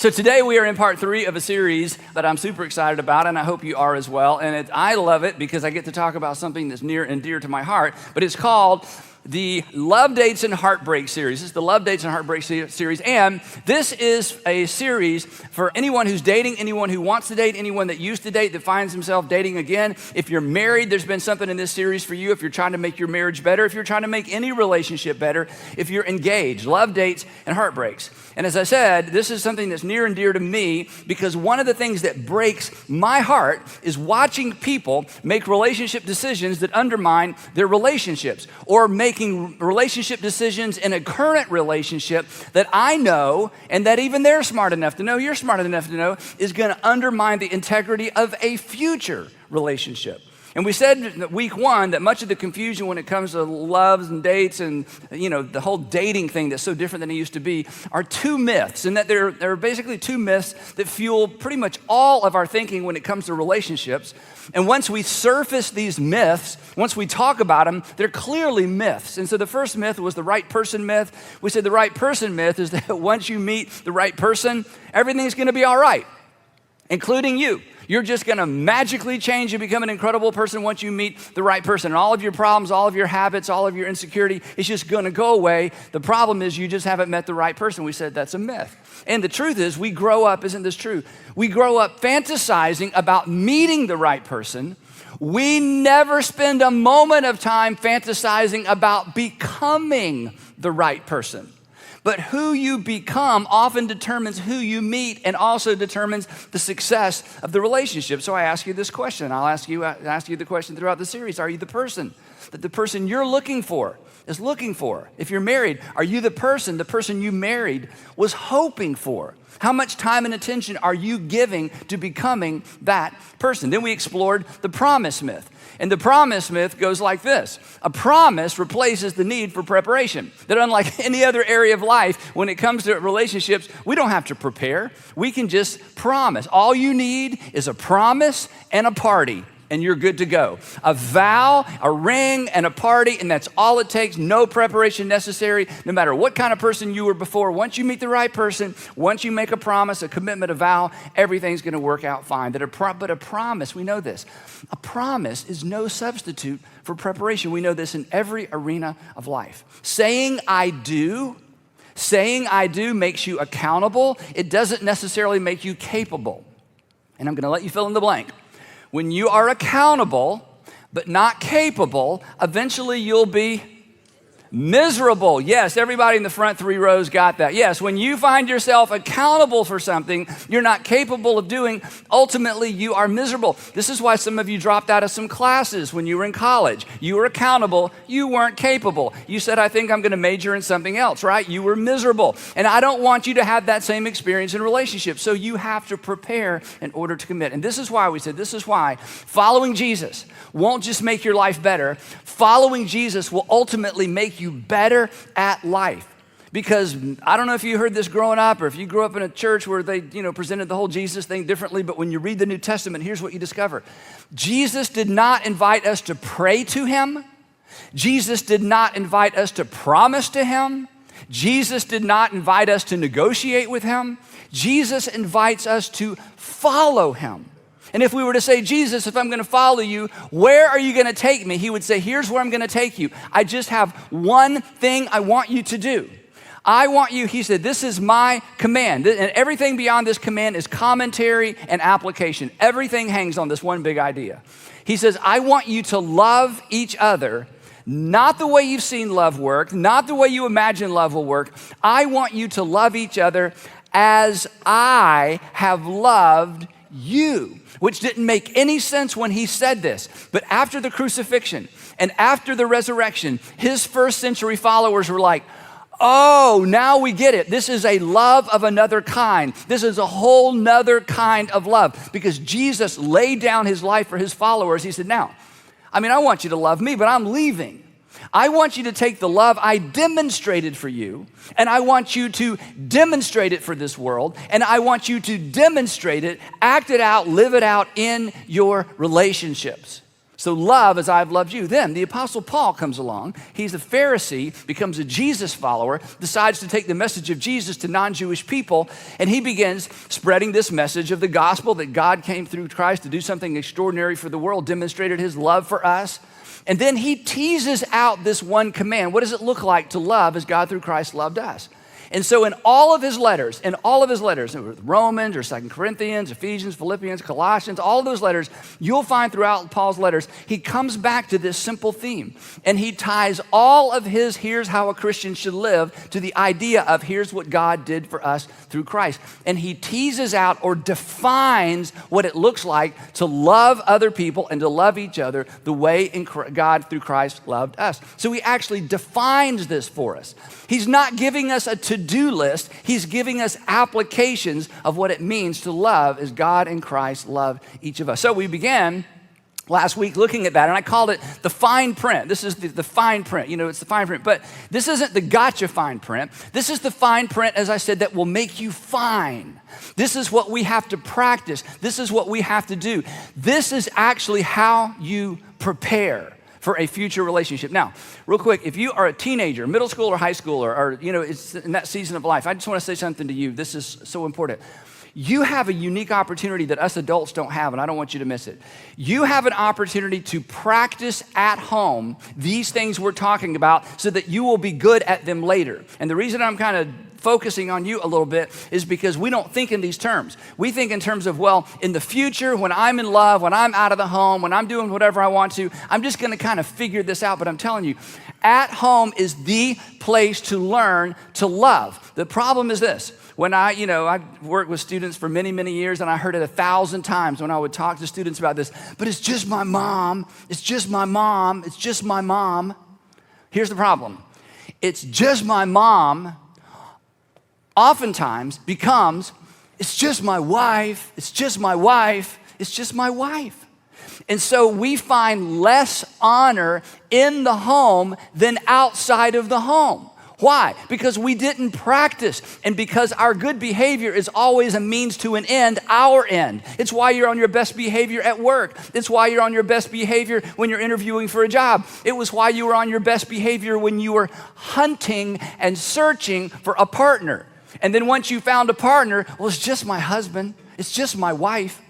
So today we are in part 3 of a series that I'm super excited about, and I hope you are as well. And I love it because I get to talk about something that's near and dear to my heart, but it's called the Love, Dates, and Heartbreaks series. This is the Love, Dates, and Heartbreaks series, and this is a series for anyone who's dating, anyone who wants to date, anyone that used to date, that finds himself dating again. If you're married, there's been something in this series for you. If you're trying to make your marriage better, if you're trying to make any relationship better, if you're engaged, Love, Dates, and Heartbreaks. And as I said, this is something that's near and dear to me because one of the things that breaks my heart is watching people make relationship decisions that undermine their relationships, or making relationship decisions in a current relationship that I know and that even they're smart enough to know, you're smart enough to know, is going to undermine the integrity of a future relationship. And we said in week 1 that much of the confusion when it comes to loves and dates and, the whole dating thing that's so different than it used to be are 2 myths, and that there are basically 2 myths that fuel pretty much all of our thinking when it comes to relationships. And once we surface these myths, once we talk about them, they're clearly myths. And so the first myth was the right person myth. We said the right person myth is that once you meet the right person, everything's going to be all right, including you. You're just going to magically change and become an incredible person once you meet the right person. And all of your problems, all of your habits, all of your insecurity is just going to go away. The problem is you just haven't met the right person. We said that's a myth. And the truth is we grow up, isn't this true? We grow up fantasizing about meeting the right person. We never spend a moment of time fantasizing about becoming the right person. But who you become often determines who you meet and also determines the success of the relationship. So I ask you this question. I'll ask you the question throughout the series. Are you the person that the person you're looking for is looking for? If you're married, are you the person you married was hoping for? How much time and attention are you giving to becoming that person? Then we explored the promise myth. And the promise myth goes like this. A promise replaces the need for preparation. That unlike any other area of life, when it comes to relationships, we don't have to prepare. We can just promise. All you need is a promise and a party, and you're good to go. A vow, a ring, and a party, and that's all it takes. No preparation necessary, no matter what kind of person you were before. Once you meet the right person, once you make a promise, a commitment, a vow, everything's going to work out fine. But a promise, we know this. A promise is no substitute for preparation. We know this in every arena of life. Saying I do makes you accountable. It doesn't necessarily make you capable. And I'm going to let you fill in the blank. When you are accountable but not capable, eventually you'll be miserable. Yes, everybody in the front 3 rows got that. Yes, when you find yourself accountable for something you're not capable of doing, ultimately you are miserable. This is why some of you dropped out of some classes when you were in college. You were accountable, you weren't capable. You said, I think I'm going to major in something else, right? You were miserable. And I don't want you to have that same experience in relationships. So you have to prepare in order to commit. And this is why we said, this is why following Jesus won't just make your life better. Following Jesus will ultimately make you better at life. Because I don't know if you heard this growing up or if you grew up in a church where they, presented the whole Jesus thing differently, but when you read the New Testament, here's what you discover. Jesus did not invite us to pray to him. Jesus did not invite us to promise to him. Jesus did not invite us to negotiate with him. Jesus invites us to follow him. And if we were to say, Jesus, if I'm going to follow you, where are you going to take me? He would say, here's where I'm going to take you. I just have one thing I want you to do. I want you, he said, this is my command. And everything beyond this command is commentary and application. Everything hangs on this one big idea. He says, I want you to love each other, not the way you've seen love work, not the way you imagine love will work. I want you to love each other as I have loved you. Which didn't make any sense when he said this. But after the crucifixion and after the resurrection, his first century followers were like, oh, now we get it. This is a love of another kind. This is a whole nother kind of love. Because Jesus laid down his life for his followers. He said, now, I want you to love me, but I'm leaving. I want you to take the love I demonstrated for you, and I want you to demonstrate it for this world, and I want you to demonstrate it, act it out, live it out in your relationships. So love as I've loved you. Then the Apostle Paul comes along. He's a Pharisee, becomes a Jesus follower, decides to take the message of Jesus to non-Jewish people, and he begins spreading this message of the gospel that God came through Christ to do something extraordinary for the world, demonstrated his love for us. And then he teases out this one command. What does it look like to love as God through Christ loved us? And so in all of his letters, Romans or 2 Corinthians, Ephesians, Philippians, Colossians, all of those letters, you'll find throughout Paul's letters, he comes back to this simple theme. And he ties all of his here's how a Christian should live to the idea of here's what God did for us through Christ. And he teases out or defines what it looks like to love other people and to love each other the way God through Christ loved us. So he actually defines this for us. He's not giving us a to-do list. He's giving us applications of what it means to love as God and Christ loved each of us. So we began last week looking at that, and I called it the fine print. This is the fine print. You know, it's the fine print. But this isn't the gotcha fine print. This is the fine print, as I said, that will make you fine. This is what we have to practice. This is what we have to do. This is actually how you prepare for a future relationship. Now, real quick, if you are a teenager, middle school or high schooler, or it's in that season of life, I just want to say something to you. This is so important. You have a unique opportunity that us adults don't have, and I don't want you to miss it. You have an opportunity to practice at home these things we're talking about so that you will be good at them later. And the reason I'm kind of focusing on you a little bit is because we don't think in these terms. We think in terms of, well, in the future, when I'm in love, when I'm out of the home, when I'm doing whatever I want to, I'm just going to kind of figure this out. But I'm telling you, at home is the place to learn to love. The problem is this. When I worked with students for many, many years, and I heard it 1,000 times when I would talk to students about this, but it's just my mom. It's just my mom. It's just my mom. Here's the problem. It's just my mom oftentimes becomes, it's just my wife, it's just my wife, it's just my wife. And so we find less honor in the home than outside of the home. Why? Because we didn't practice, and because our good behavior is always a means to an end, our end. It's why you're on your best behavior at work. It's why you're on your best behavior when you're interviewing for a job. It was why you were on your best behavior when you were hunting and searching for a partner. And then once you found a partner, well, it's just my husband. It's just my wife.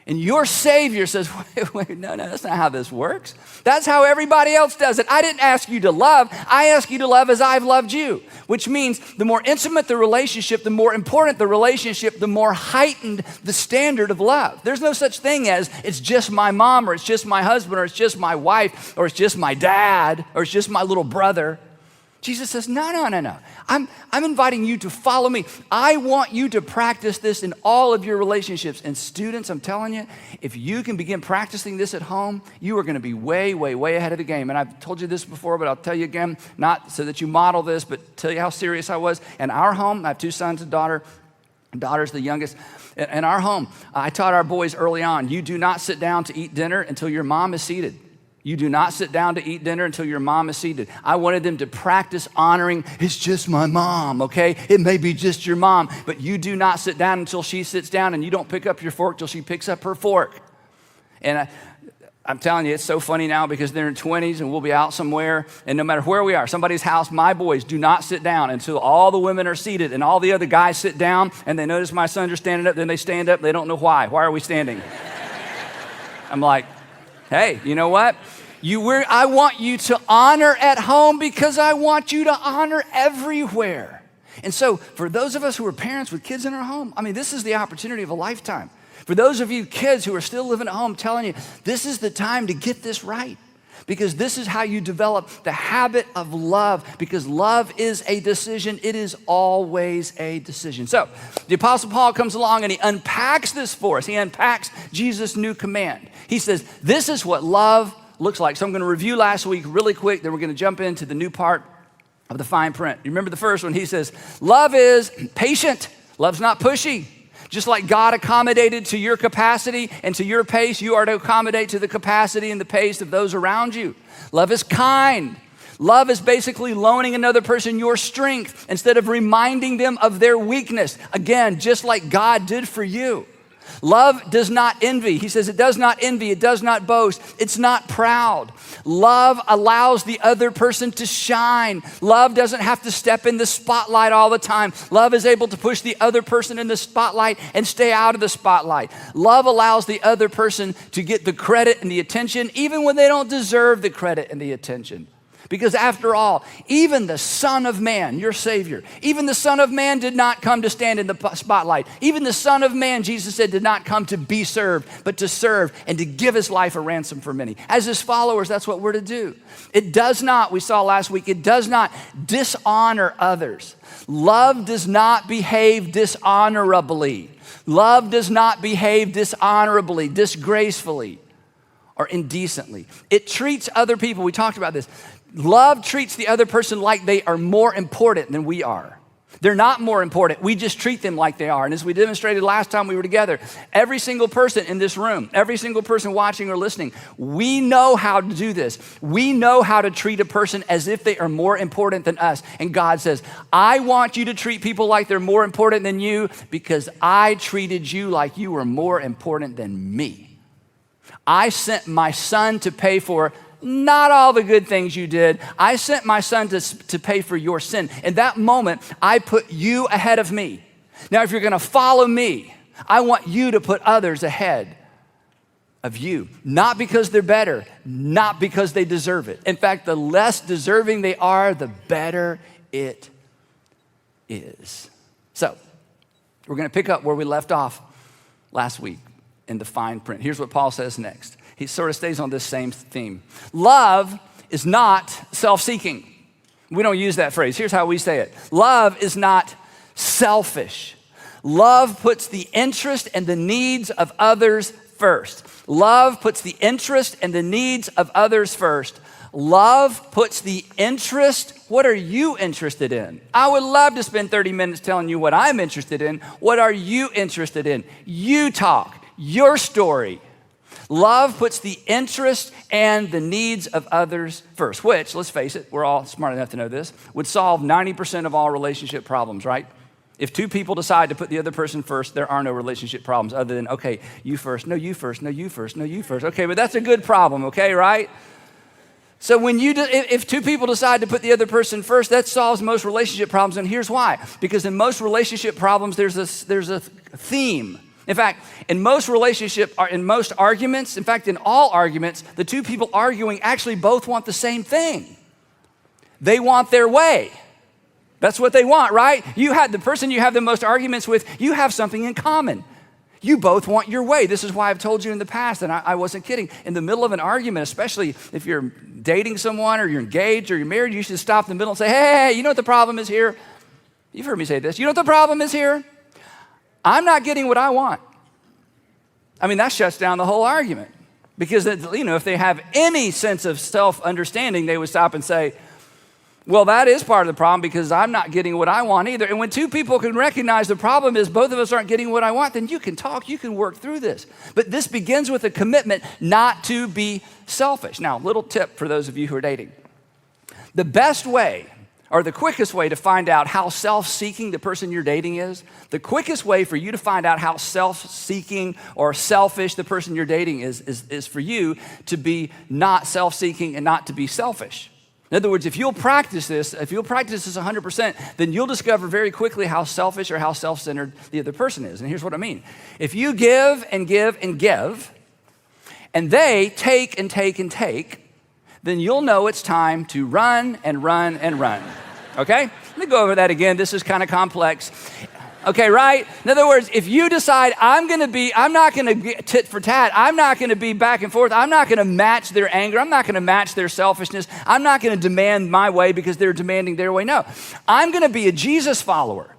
And your Savior says, wait, no, that's not how this works. That's how everybody else does it. I didn't ask you to love. I ask you to love as I've loved you, which means the more intimate the relationship, the more important the relationship, the more heightened the standard of love. There's no such thing as it's just my mom, or it's just my husband, or it's just my wife, or it's just my dad, or it's just my little brother. Jesus says, no. I'm inviting you to follow me. I want you to practice this in all of your relationships. And students, I'm telling you, if you can begin practicing this at home, you are going to be way, way, way ahead of the game. And I've told you this before, but I'll tell you again, not so that you model this, but tell you how serious I was. In our home, I have 2 sons and a daughter. Daughter's the youngest. In our home, I taught our boys early on, you do not sit down to eat dinner until your mom is seated. You do not sit down to eat dinner until your mom is seated. I wanted them to practice honoring, it's just my mom, okay? It may be just your mom, but you do not sit down until she sits down, and you don't pick up your fork till she picks up her fork. And I'm telling you, it's so funny now because they're in 20s and we'll be out somewhere, and no matter where we are, somebody's house, my boys do not sit down until all the women are seated and all the other guys sit down, and they notice my sons are standing up, then they stand up, they don't know why. Why are we standing? I'm like, hey, you know what? I want you to honor at home because I want you to honor everywhere. And so for those of us who are parents with kids in our home, I mean, this is the opportunity of a lifetime. For those of you kids who are still living at home, telling you, this is the time to get this right. Because this is how you develop the habit of love, because love is a decision. It is always a decision. So the Apostle Paul comes along and he unpacks this for us. He unpacks Jesus' new command. He says, this is what love looks like. So I'm going to review last week really quick, then we're going to jump into the new part of the fine print. You remember the first one? He says, love is patient. Love's not pushy. Just like God accommodated to your capacity and to your pace, you are to accommodate to the capacity and the pace of those around you. Love is kind. Love is basically loaning another person your strength instead of reminding them of their weakness. Again, just like God did for you. Love does not envy. He says it does not envy. It does not boast. It's not proud. Love allows the other person to shine. Love doesn't have to step in the spotlight all the time. Love is able to push the other person in the spotlight and stay out of the spotlight. Love allows the other person to get the credit and the attention even when they don't deserve the credit and the attention. Because after all, even the Son of Man, your Savior, even the Son of Man did not come to stand in the spotlight. Even the Son of Man, Jesus said, did not come to be served, but to serve and to give his life a ransom for many. As his followers, that's what we're to do. It does not, we saw last week, it does not dishonor others. Love does not behave dishonorably. Love does not behave dishonorably, disgracefully, or indecently. It treats other people, we talked about this. Love treats the other person like they are more important than we are. They're not more important. We just treat them like they are. And as we demonstrated last time we were together, every single person in this room, every single person watching or listening, we know how to do this. We know how to treat a person as if they are more important than us. And God says, I want you to treat people like they're more important than you because I treated you like you were more important than me. I sent my son to pay for not all the good things you did. I sent my son to pay for your sin. In that moment, I put you ahead of me. Now, if you're going to follow me, I want you to put others ahead of you. Not because they're better, not because they deserve it. In fact, the less deserving they are, the better it is. So, we're going to pick up where we left off last week in the fine print. Here's what Paul says next. He sort of stays on this same theme. Love is not self-seeking. We don't use that phrase. Here's how we say it. Love is not selfish. Love puts the interest and the needs of others first. Love puts the interest and the needs of others first. Love puts the interest. What are you interested in? I would love to spend 30 minutes telling you what I'm interested in. What are you interested in? You talk, your story. Love puts the interest and the needs of others first, which, let's face it, we're all smart enough to know this, would solve 90% of all relationship problems, right? If two people decide to put the other person first, there are no relationship problems other than, okay, you first, no, you first, no, you first, no, you first. Okay, but that's a good problem, okay, right? So if two people decide to put the other person first, that solves most relationship problems, and here's why. Because in most relationship problems, there's a theme. In fact, in most arguments, in fact, in all arguments, the two people arguing actually both want the same thing. They want their way. That's what they want, right? The person you have the most arguments with, you have something in common. You both want your way. This is why I've told you in the past, and I wasn't kidding. In the middle of an argument, especially if you're dating someone or you're engaged or you're married, you should stop in the middle and say, hey, you know what the problem is here? You've heard me say this. You know what the problem is here? I'm not getting what I want. I mean, that shuts down the whole argument. Because, if they have any sense of self-understanding, they would stop and say, well, that is part of the problem because I'm not getting what I want either. And when two people can recognize the problem is both of us aren't getting what I want, then you can talk, you can work through this. But this begins with a commitment not to be selfish. Now, little tip for those of you who are dating. The best way or the quickest way to find out how self-seeking the person you're dating is, the quickest way for you to find out how self-seeking or selfish the person you're dating is for you to be not self-seeking and not to be selfish. In other words, if you'll practice this 100%, then you'll discover very quickly how selfish or how self-centered the other person is. And here's what I mean. If you give and give and give, and they take and take and take, then you'll know it's time to run and run and run. Okay? Let me go over that again. This is kind of complex. Okay, right? In other words, if you decide I'm not going to get tit for tat. I'm not going to be back and forth. I'm not going to match their anger. I'm not going to match their selfishness. I'm not going to demand my way because they're demanding their way. No, I'm going to be a Jesus follower.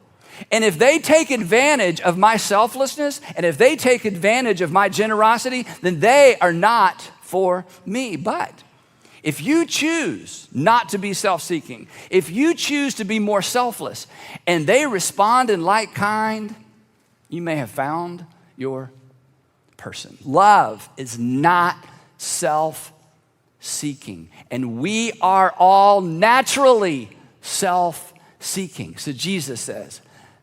And if they take advantage of my selflessness and if they take advantage of my generosity, then they are not for me. But if you choose not to be self-seeking, if you choose to be more selfless, and they respond in like kind, you may have found your person. Love is not self-seeking, and we are all naturally self-seeking. So Jesus says,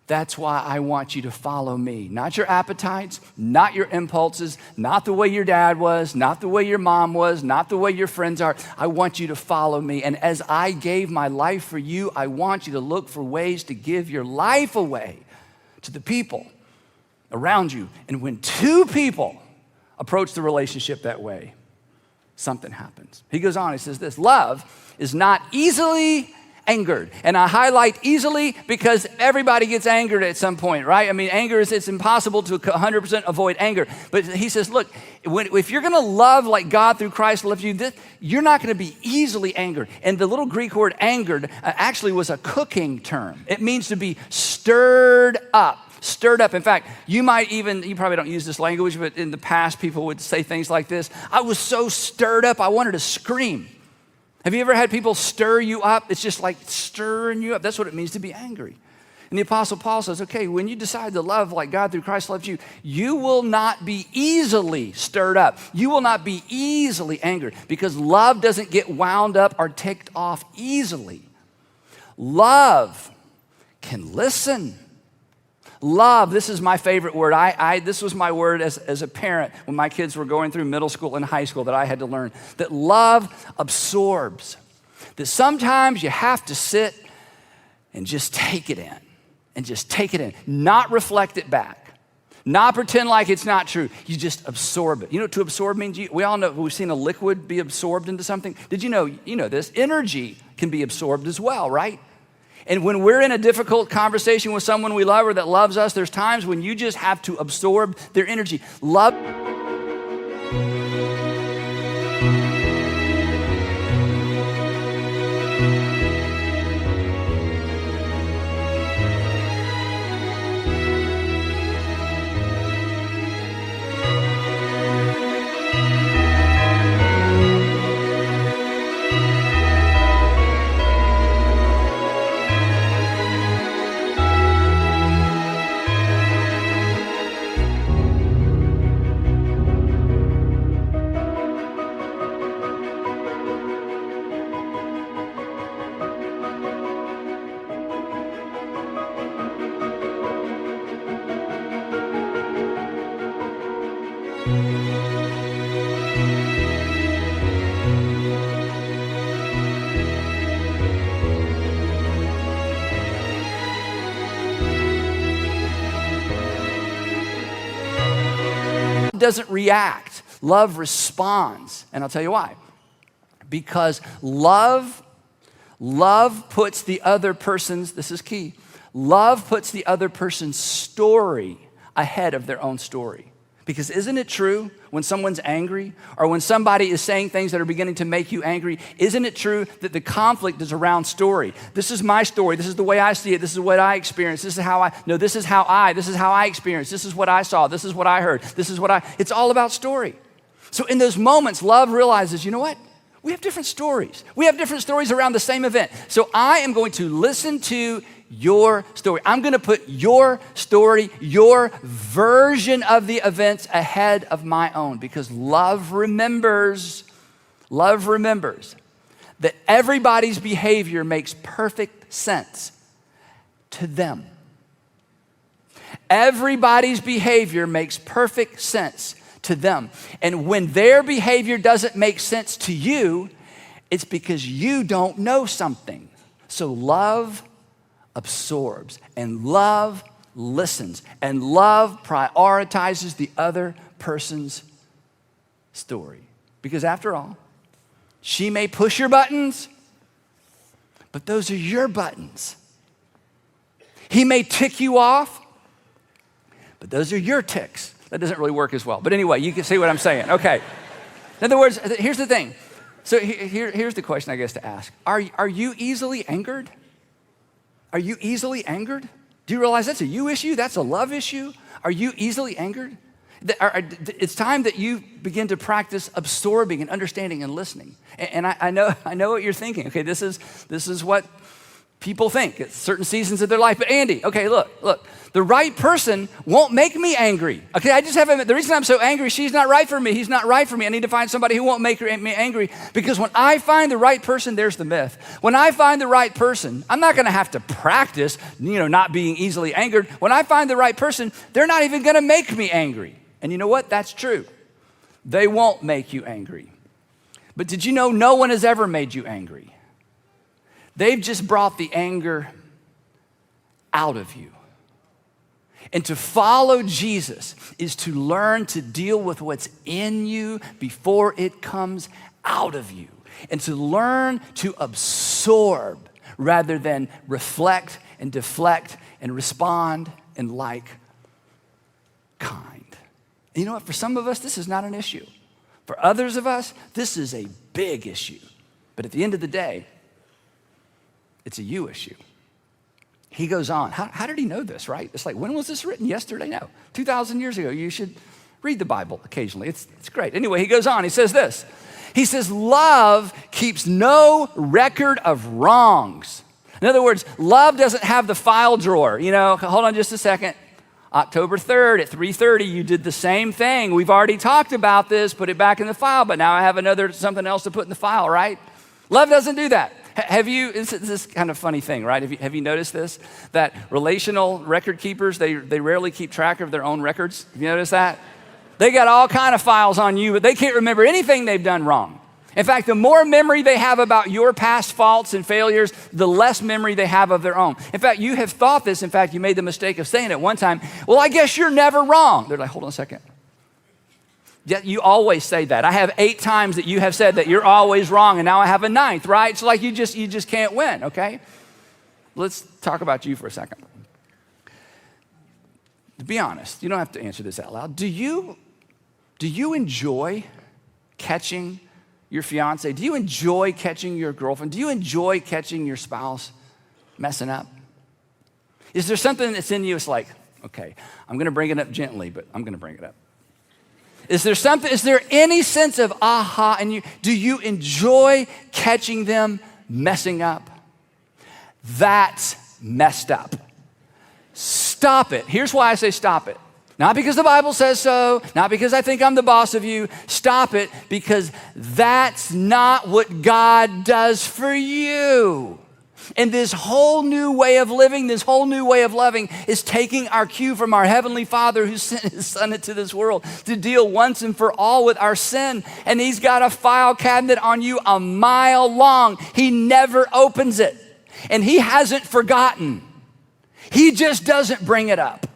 That's why I want you to follow me. Not your appetites, not your impulses, not the way your dad was, not the way your mom was, not the way your friends are. I want you to follow me. And as I gave my life for you, I want you to look for ways to give your life away to the people around you. And when two people approach the relationship that way, something happens. He goes on, he says this, love is not easily angered. And I highlight easily because everybody gets angered at some point, right? I mean, it's impossible to 100% avoid anger. But he says, look, if you're gonna love like God through Christ loves you, you're not gonna be easily angered. And the little Greek word angered actually was a cooking term. It means to be stirred up. Stirred up. In fact, you probably don't use this language, but in the past, people would say things like this. I was so stirred up, I wanted to scream. Have you ever had people stir you up? It's just like stirring you up. That's what it means to be angry. And the Apostle Paul says, okay, when you decide to love like God through Christ loves you, you will not be easily stirred up. You will not be easily angered because love doesn't get wound up or ticked off easily. Love can listen. Love, this is my favorite word. This was my word as a parent when my kids were going through middle school and high school that I had to learn, that love absorbs. That sometimes you have to sit and just take it in, not reflect it back, not pretend like it's not true. You just absorb it. You know what to absorb means? We all know, we've seen a liquid be absorbed into something. Did you know this? Energy can be absorbed as well, right? And when we're in a difficult conversation with someone we love or that loves us, there's times when you just have to absorb their energy. Love. Doesn't react. Love responds. And I'll tell you why. Because love puts the other person's, this is key, love puts the other person's story ahead of their own story. Because isn't it true when someone's angry or when somebody is saying things that are beginning to make you angry, isn't it true that the conflict is around story? This is my story. This is the way I see it. This is what I experience. This is how I experience. This is what I saw. This is what I heard. It's all about story. So in those moments, love realizes, you know what? We have different stories. We have different stories around the same event. So I am going to listen to your story. I'm going to put your story, your version of the events ahead of my own because love remembers that everybody's behavior makes perfect sense to them. Everybody's behavior makes perfect sense to them. And when their behavior doesn't make sense to you, it's because you don't know something. So love absorbs, and love listens, and love prioritizes the other person's story. Because after all, she may push your buttons, but those are your buttons. He may tick you off, but those are your ticks. That doesn't really work as well. But anyway, you can see what I'm saying. Okay. In other words, here's the thing. So here's the question I guess to ask. Are you easily angered? Are you easily angered? Do you realize that's a you issue? That's a love issue? Are you easily angered? It's time that you begin to practice absorbing and understanding and listening. And I know what you're thinking. Okay, this is what people think at certain seasons of their life. But Andy, okay, look, The right person won't make me angry. Okay, I just haven't, the reason I'm so angry, she's not right for me. He's not right for me. I need to find somebody who won't make me angry, because when I find the right person, there's the myth. When I find the right person, I'm not gonna have to practice, not being easily angered. When I find the right person, they're not even gonna make me angry. And you know what? That's true. They won't make you angry. But did you know no one has ever made you angry? They've just brought the anger out of you. And to follow Jesus is to learn to deal with what's in you before it comes out of you. And to learn to absorb rather than reflect and deflect and respond in like kind. And you know what? For some of us, this is not an issue. For others of us, this is a big issue. But at the end of the day, it's a you issue. He goes on. How did he know this, right? It's like, when was this written? Yesterday? No, 2,000 years ago. You should read the Bible occasionally. It's great. Anyway, he goes on. He says this. He says, love keeps no record of wrongs. In other words, love doesn't have the file drawer. Hold on just a second. October 3rd at 3:30, you did the same thing. We've already talked about this, put it back in the file, but now I have something else to put in the file, right? Love doesn't do that. This is kind of funny thing, right? Have you noticed this? That relational record keepers, they rarely keep track of their own records. Have you noticed that? They got all kind of files on you, but they can't remember anything they've done wrong. In fact, the more memory they have about your past faults and failures, the less memory they have of their own. In fact, you have thought this. In fact, you made the mistake of saying it one time, well, I guess you're never wrong. They're like, hold on a second. Yeah, you always say that. I have 8 times that you have said that you're always wrong, and now I have a 9th, right? It's like you just can't win, okay? Let's talk about you for a second. To be honest, you don't have to answer this out loud. Do you enjoy catching your fiance? Do you enjoy catching your girlfriend? Do you enjoy catching your spouse messing up? Is there something that's in you? It's like, okay, I'm going to bring it up gently, but I'm going to bring it up. Is there any sense of aha in you? Do you enjoy catching them messing up? That's messed up. Stop it. Here's why I say stop it. Not because the Bible says so, not because I think I'm the boss of you. Stop it, because that's not what God does for you. And this whole new way of living, this whole new way of loving is taking our cue from our Heavenly Father who sent His Son into this world to deal once and for all with our sin. And He's got a file cabinet on you a mile long. He never opens it. And He hasn't forgotten. He just doesn't bring it up.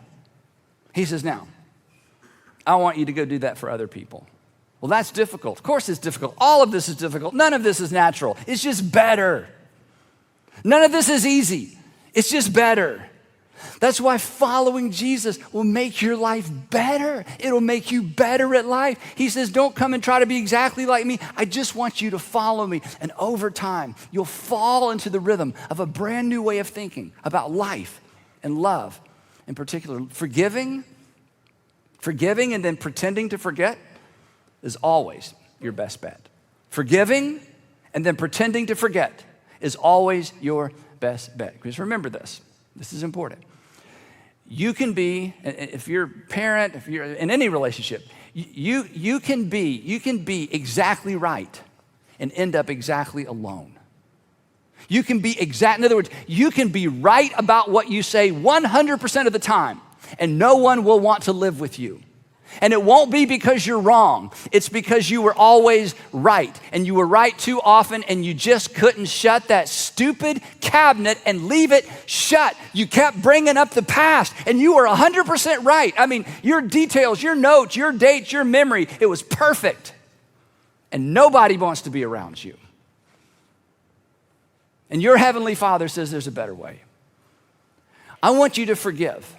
He says, now, I want you to go do that for other people. Well, that's difficult. Of course it's difficult. All of this is difficult. None of this is natural. It's just better. None of this is easy. It's just better. That's why following Jesus will make your life better. It'll make you better at life. He says, don't come and try to be exactly like me. I just want you to follow me. And over time, you'll fall into the rhythm of a brand new way of thinking about life and love. In particular, forgiving and then pretending to forget is always your best bet. Forgiving and then pretending to forget is always your best bet. Because remember this is important. You can be, if you're a parent, if you're in any relationship, you can be exactly right and end up exactly alone. You can be in other words, you can be right about what you say 100% of the time, and no one will want to live with you. And it won't be because you're wrong. It's because you were always right, and you were right too often, and you just couldn't shut that stupid cabinet and leave it shut. You kept bringing up the past, and you were 100% right. I mean, your details, your notes, your dates, your memory, it was perfect. And nobody wants to be around you. And your Heavenly Father says there's a better way. I want you to forgive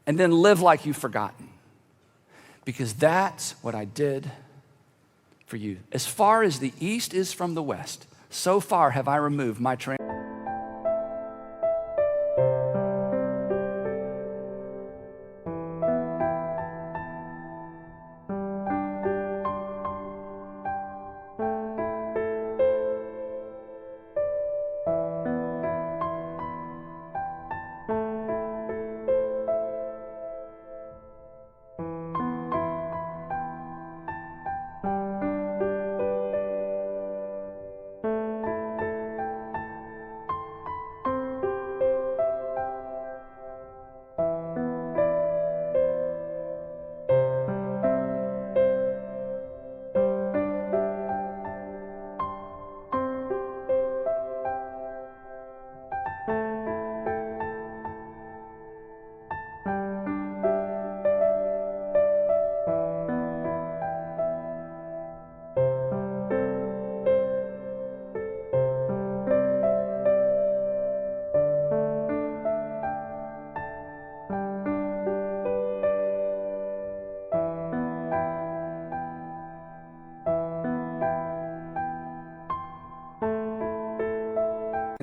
and then live like you've forgotten, because that's what I did for you. As far as the east is from the west, so far have I removed my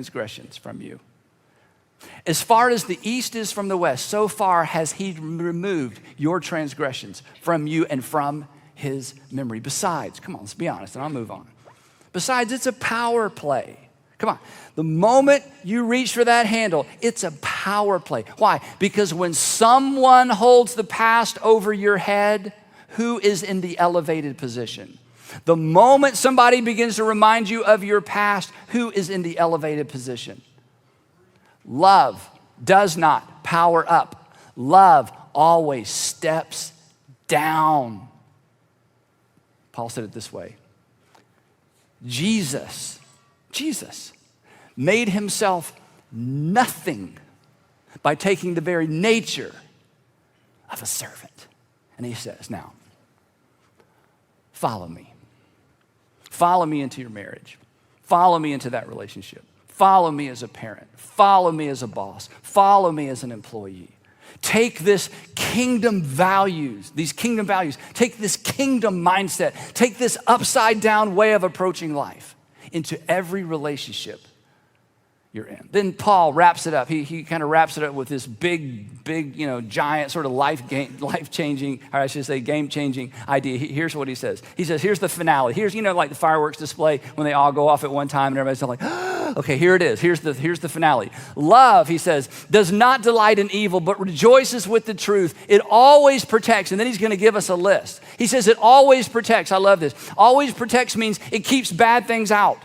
transgressions from you. As far as the east is from the west, so far has he removed your transgressions from you and from his memory. Besides, come on, let's be honest, and I'll move on. Besides, it's a power play. Come on. The moment you reach for that handle, it's a power play. Why? Because when someone holds the past over your head, who is in the elevated position? The moment somebody begins to remind you of your past, who is in the elevated position? Love does not power up. Love always steps down. Paul said it this way. Jesus made himself nothing by taking the very nature of a servant. And he says, now, follow me. Follow me into your marriage. Follow me into that relationship. Follow me as a parent. Follow me as a boss. Follow me as an employee. Take this kingdom values, take this kingdom mindset, take this upside down way of approaching life into every relationship you're in. Then Paul wraps it up. He kind of wraps it up with this big, giant sort of life-changing, or I should say game-changing idea. Here's what he says. He says, here's the finale. Here's, like the fireworks display when they all go off at one time and everybody's like, okay, here it is. Here's the finale. Love, he says, does not delight in evil, but rejoices with the truth. It always protects. And then he's going to give us a list. He says it always protects. I love this. Always protects means it keeps bad things out.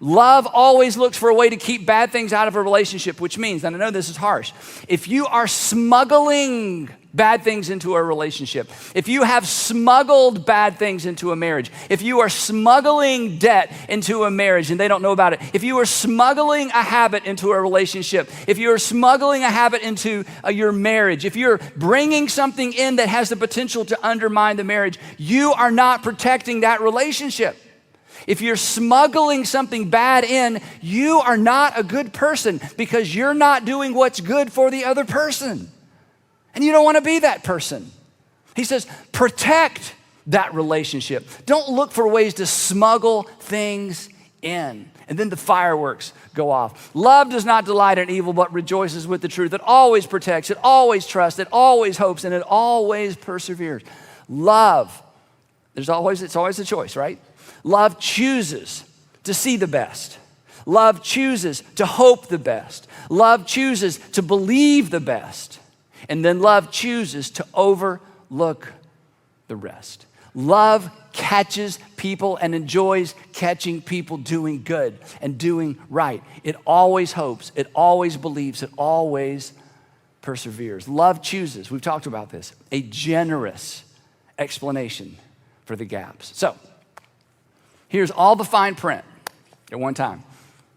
Love always looks for a way to keep bad things out of a relationship, which means, and I know this is harsh, if you are smuggling bad things into a relationship, if you have smuggled bad things into a marriage, if you are smuggling debt into a marriage and they don't know about it, if you are smuggling a habit into a relationship, if you are smuggling a habit into your marriage, if you're bringing something in that has the potential to undermine the marriage, you are not protecting that relationship. If you're smuggling something bad in, you are not a good person because you're not doing what's good for the other person. And you don't want to be that person. He says, protect that relationship. Don't look for ways to smuggle things in. And then the fireworks go off. Love does not delight in evil, but rejoices with the truth. It always protects, it always trusts, it always hopes, and it always perseveres. Love, it's always a choice, right? Love chooses to see the best. Love chooses to hope the best. Love chooses to believe the best. And then love chooses to overlook the rest. Love catches people and enjoys catching people doing good and doing right. It always hopes, it always believes, it always perseveres. Love chooses, we've talked about this, a generous explanation for the gaps. So, here's all the fine print at one time.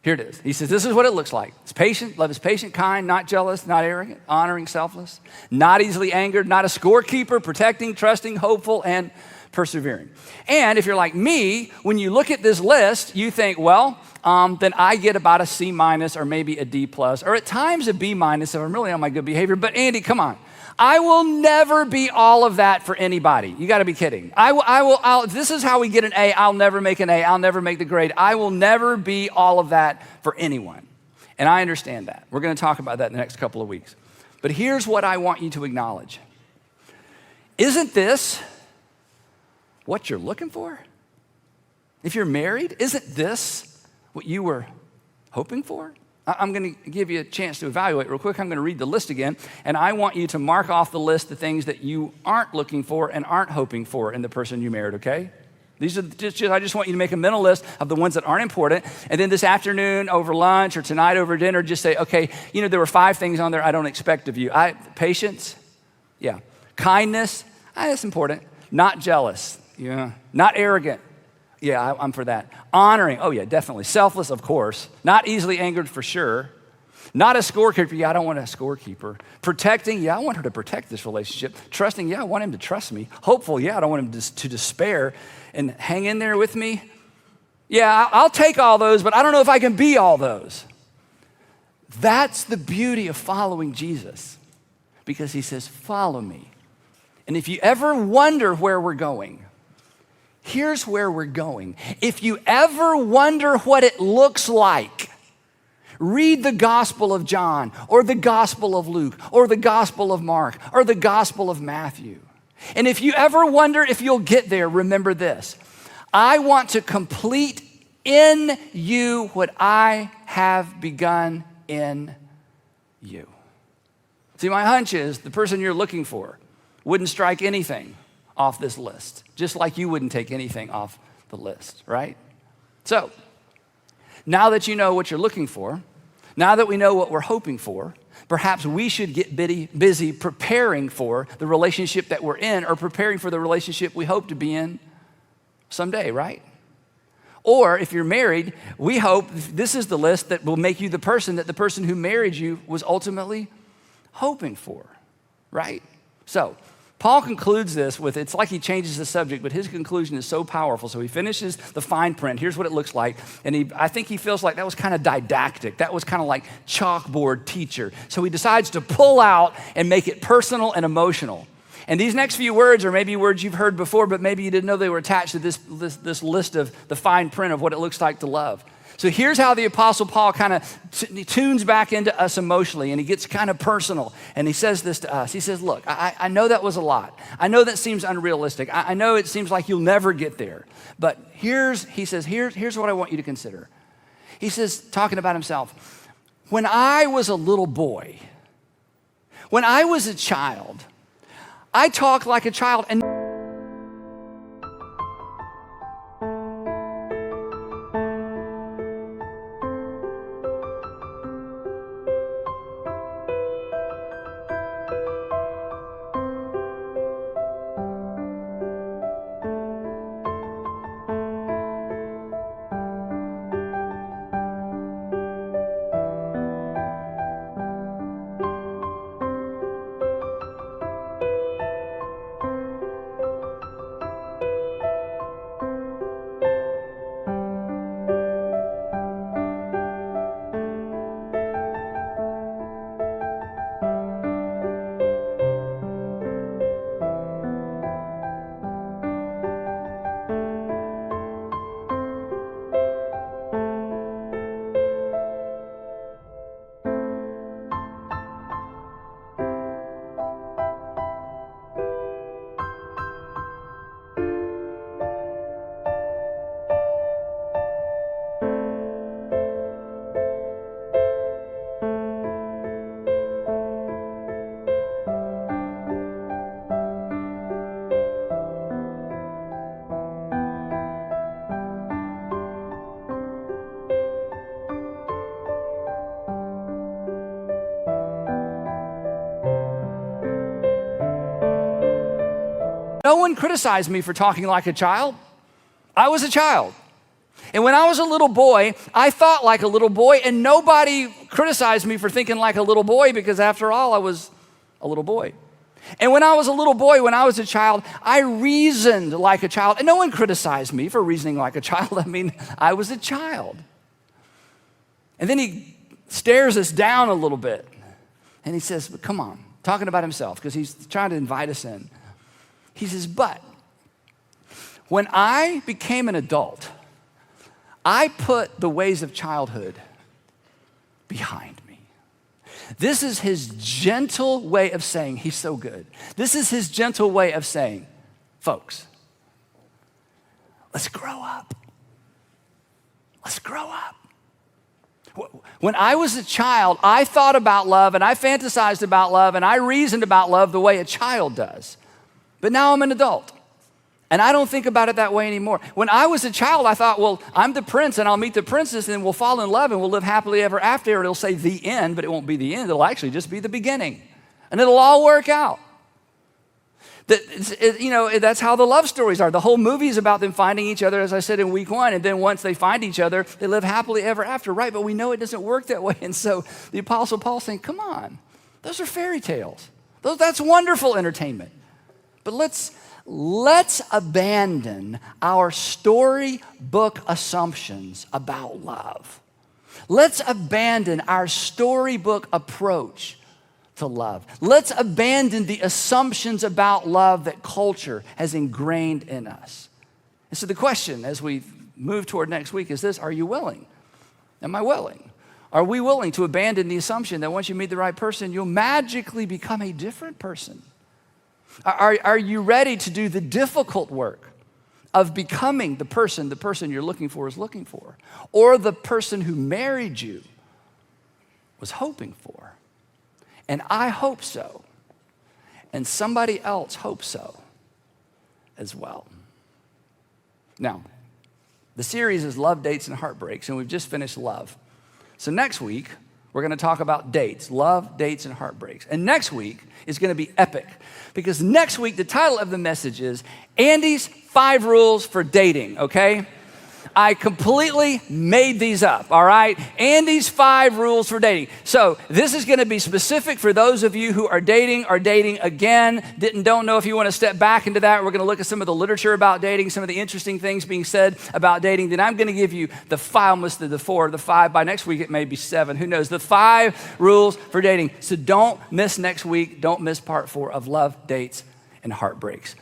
Here it is. He says, this is what it looks like. It's patient. Love is patient, kind, not jealous, not arrogant, honoring, selfless, not easily angered, not a scorekeeper, protecting, trusting, hopeful, and persevering. And if you're like me, when you look at this list, you think, well, then I get about a C minus or maybe a D plus, or at times a B minus if I'm really on my good behavior. But Andy, come on. I will never be all of that for anybody. You got to be kidding. This is how we get an A. I'll never make an A. I'll never make the grade. I will never be all of that for anyone. And I understand that. We're going to talk about that in the next couple of weeks. But here's what I want you to acknowledge. Isn't this what you're looking for? If you're married, isn't this what you were hoping for? I'm going to give you a chance to evaluate real quick. I'm going to read the list again, and I want you to mark off the list the things that you aren't looking for and aren't hoping for in the person you married, okay? These are I just want you to make a mental list of the ones that aren't important, and then this afternoon over lunch or tonight over dinner, just say, okay, there were 5 things on there I don't expect of you. Patience, yeah. Kindness, that's important. Not jealous, yeah. Not arrogant. Yeah, I'm for that. Honoring, oh yeah, definitely. Selfless, of course. Not easily angered, for sure. Not a scorekeeper, yeah, I don't want a scorekeeper. Protecting, yeah, I want her to protect this relationship. Trusting, yeah, I want him to trust me. Hopeful, yeah, I don't want him to despair and hang in there with me. Yeah, I'll take all those, but I don't know if I can be all those. That's the beauty of following Jesus, because he says, follow me. And if you ever wonder where we're going, here's where we're going. If you ever wonder what it looks like, Read the Gospel of John or the Gospel of Luke or the Gospel of Mark or the Gospel of Matthew. And if you ever wonder if you'll get there, remember this. I want to complete in you what I have begun in you. See, my hunch is the person you're looking for wouldn't strike anything off this list, just like you wouldn't take anything off the list, right? So, now that you know what you're looking for, now that we know what we're hoping for, perhaps we should get busy preparing for the relationship that we're in or preparing for the relationship we hope to be in someday, right? Or if you're married, we hope this is the list that will make you the person that the person who married you was ultimately hoping for, right? So Paul concludes this with, it's like he changes the subject, but his conclusion is so powerful. So he finishes the fine print. Here's what it looks like. And I think he feels like that was kind of didactic. That was kind of like chalkboard teacher. So he decides to pull out and make it personal and emotional. And these next few words are maybe words you've heard before, but maybe you didn't know they were attached to this list of the fine print of what it looks like to love. So here's how the Apostle Paul kind of tunes back into us emotionally, and he gets kind of personal, and he says this to us. He says, look, I know that was a lot. I know that seems unrealistic. I know it seems like you'll never get there. But here's what I want you to consider. He says, talking about himself, when I was a little boy, when I was a child, I talk like a child, and no one criticized me for talking like a child. I was a child. And when I was a little boy, I thought like a little boy, and nobody criticized me for thinking like a little boy because after all, I was a little boy. And when I was a little boy, when I was a child, I reasoned like a child, and no one criticized me for reasoning like a child. I mean, I was a child. And then he stares us down a little bit, and he says, come on, talking about himself, because he's trying to invite us in. He says, but when I became an adult, I put the ways of childhood behind me. This is his gentle way of saying, he's so good. This is his gentle way of saying, folks, let's grow up. Let's grow up. When I was a child, I thought about love and I fantasized about love and I reasoned about love the way a child does. But now I'm an adult, and I don't think about it that way anymore. When I was a child, I thought, well, I'm the prince, and I'll meet the princess, and we'll fall in love, and we'll live happily ever after. It'll say the end, but it won't be the end. It'll actually just be the beginning, and it'll all work out. That's how the love stories are. The whole movie is about them finding each other, as I said in week 1, and then once they find each other, they live happily ever after, right? But we know it doesn't work that way, and so the Apostle Paul's saying, come on, those are fairy tales. That's wonderful entertainment. But let's abandon our storybook assumptions about love. Let's abandon our storybook approach to love. Let's abandon the assumptions about love that culture has ingrained in us. And so the question as we move toward next week is this: are you willing? Am I willing? Are we willing to abandon the assumption that once you meet the right person, you'll magically become a different person? Are you ready to do the difficult work of becoming the person you're looking for is looking for, or the person who married you was hoping for? And I hope so. And somebody else hopes so as well. Now, the series is Love, Dates, and Heartbreaks, and we've just finished love. So next week, we're going to talk about dates, love, dates, and heartbreaks. And next week is going to be epic, because next week, the title of the message is Andy's 5 Rules for Dating, okay? I completely made these up, all right? Andy's 5 rules for dating. So this is going to be specific for those of you who are dating again, don't know if you want to step back into that. We're going to look at some of the literature about dating, some of the interesting things being said about dating. Then I'm going to give you the 5, listed the 4, the 5. By next week, it may be 7. Who knows? The 5 rules for dating. So don't miss next week. Don't miss part 4 of Love, Dates, and Heartbreaks.